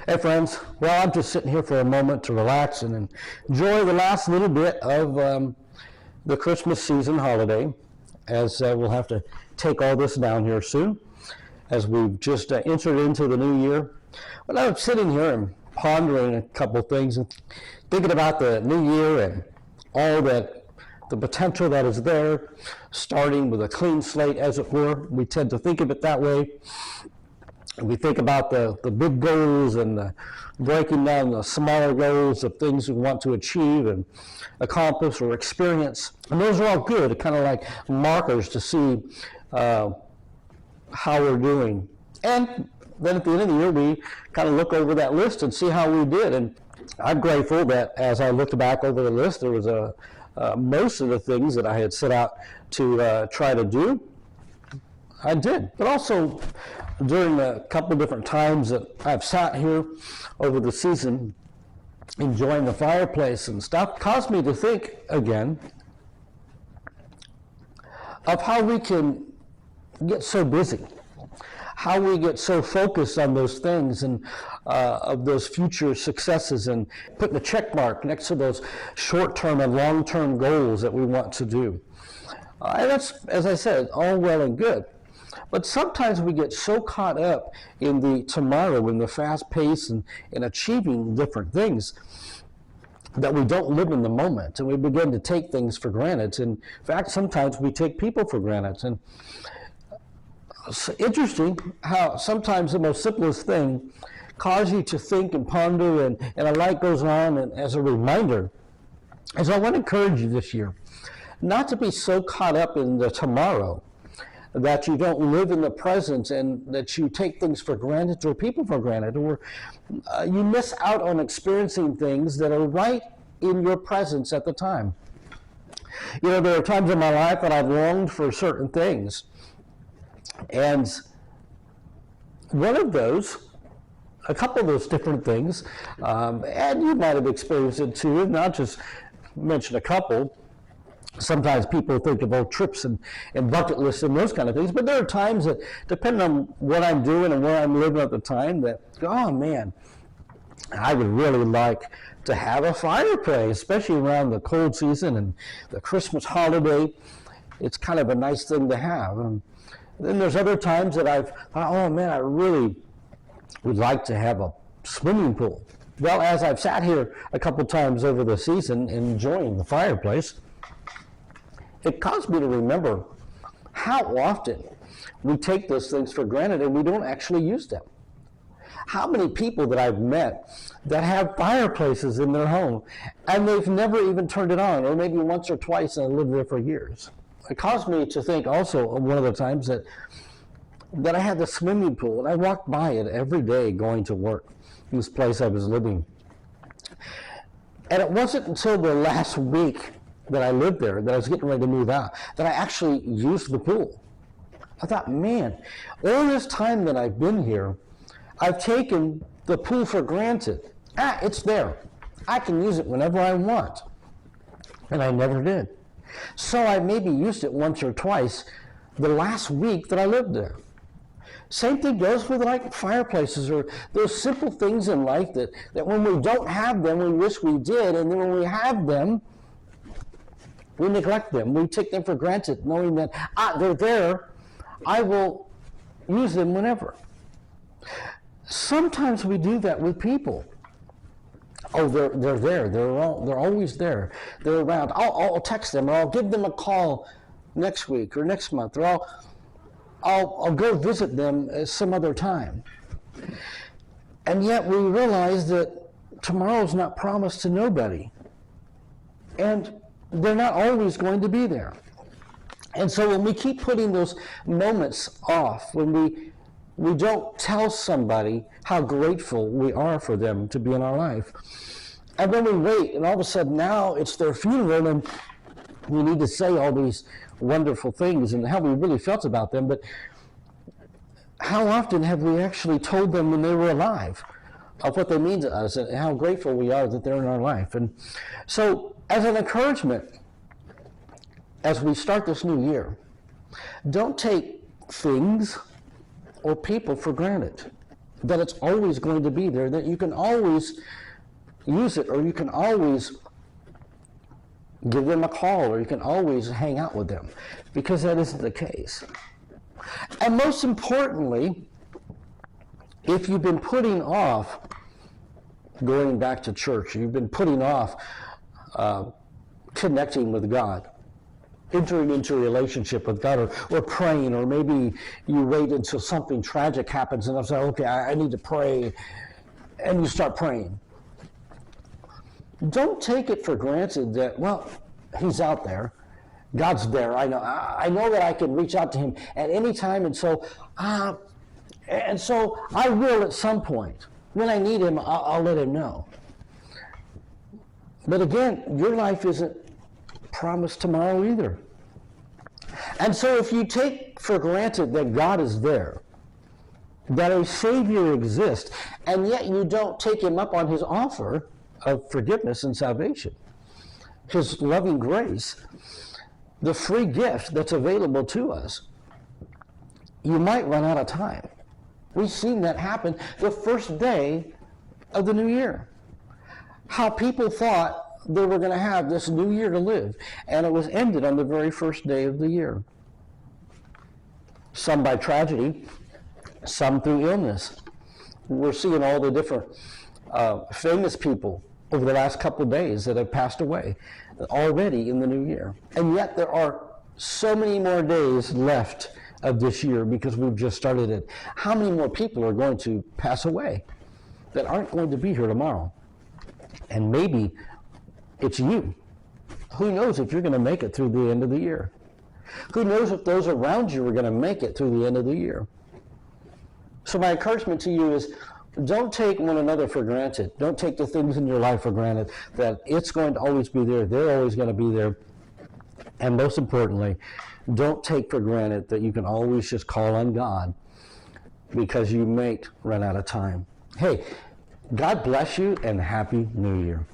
Hey friends, well, I'm just sitting here for a moment to relax and enjoy the last little bit of the Christmas season holiday, as we'll have to take all this down here soon as we've just entered into the new year. But I'm sitting here and pondering a couple things and thinking about the new year and all that the potential that is there, starting with a clean slate, as it were. We tend to think of it that way. We think about the big goals and breaking down the smaller goals of things we want to achieve and accomplish or experience. And those are all good, kind of like markers to see how we're doing. And then at the end of the year, we kind of look over that list and see how we did. And I'm grateful that as I looked back over the list, there was most of the things that I had set out to try to do, I did. But also, during a couple different times that I've sat here over the season, enjoying the fireplace and stuff, caused me to think again of how we can get so busy, how we get so focused on those things and of those future successes and putting a check mark next to those short-term and long-term goals that we want to do. And that's, as I said, all well and good. But sometimes we get so caught up in the tomorrow, in the fast pace and in achieving different things, that we don't live in the moment, and we begin to take things for granted. In fact, sometimes we take people for granted. And it's interesting how sometimes the most simplest thing causes you to think and ponder, and a light goes on. And as a reminder, as I want to encourage you this year, not to be so caught up in the tomorrow that you don't live in the present and that you take things for granted or people for granted, or you miss out on experiencing things that are right in your presence at the time. You know, there are times in my life that I've longed for certain things. And one of those, a couple of those different things, and you might have experienced it too, and not just mention a couple. Sometimes people think about trips and bucket lists and those kind of things, but there are times that, depending on what I'm doing and where I'm living at the time, that, oh man, I would really like to have a fireplace, especially around the cold season and the Christmas holiday. It's kind of a nice thing to have. And then there's other times that I've thought, oh man, I really would like to have a swimming pool. Well, as I've sat here a couple times over the season enjoying the fireplace, it caused me to remember how often we take those things for granted and we don't actually use them. How many people that I've met that have fireplaces in their home and they've never even turned it on, or maybe once or twice, and lived there for years. It caused me to think also of one of the times that I had the swimming pool, and I walked by it every day going to work in this place I was living. And it wasn't until the last week that I lived there, that I was getting ready to move out, that I actually used the pool. I thought, man, all this time that I've been here, I've taken the pool for granted. It's there. I can use it whenever I want. And I never did. So I maybe used it once or twice the last week that I lived there. Same thing goes with like fireplaces or those simple things in life that when we don't have them, we wish we did, and then when we have them, we neglect them. We take them for granted, knowing that they're there. I will use them whenever. Sometimes we do that with people. Oh, they're there. They're always there. They're around. I'll text them, or I'll give them a call next week or next month, or I'll go visit them some other time. And yet we realize that tomorrow's not promised to nobody. And they're not always going to be there. And so when we keep putting those moments off, when we don't tell somebody how grateful we are for them to be in our life, and then we wait, and all of a sudden now it's their funeral, and we need to say all these wonderful things and how we really felt about them, but how often have we actually told them when they were alive of what they mean to us and how grateful we are that they're in our life? And so, as an encouragement, as we start this new year, don't take things or people for granted. that it's always going to be there, that you can always use it, or you can always give them a call, or you can always hang out with them, because that isn't the case. And most importantly, if you've been putting off going back to church, you've been putting off connecting with God, entering into a relationship with God, or praying, or maybe you wait until something tragic happens and I say, okay, I need to pray, and you start praying. Don't take it for granted that, well, he's out there, God's there, I know that I can reach out to him at any time, and so I will at some point. When I need him, I'll let him know. But again, your life isn't promised tomorrow either. And so if you take for granted that God is there, that a Savior exists, and yet you don't take him up on his offer of forgiveness and salvation, his loving grace, the free gift that's available to us, you might run out of time. We've seen that happen the first day of the new year. How people thought they were going to have this new year to live, and it was ended on the very first day of the year. Some by tragedy, some through illness. We're seeing all the different famous people over the last couple of days that have passed away already in the new year. And yet there are so many more days left of this year because we've just started it. How many more people are going to pass away that aren't going to be here tomorrow? And maybe it's you. Who knows if you're going to make it through the end of the year? Who knows if those around you are going to make it through the end of the year? So my encouragement to you is, don't take one another for granted. Don't take the things in your life for granted, that it's going to always be there, they're always going to be there. And most importantly, don't take for granted that you can always just call on God, because you might run out of time. Hey, God bless you, and Happy New Year.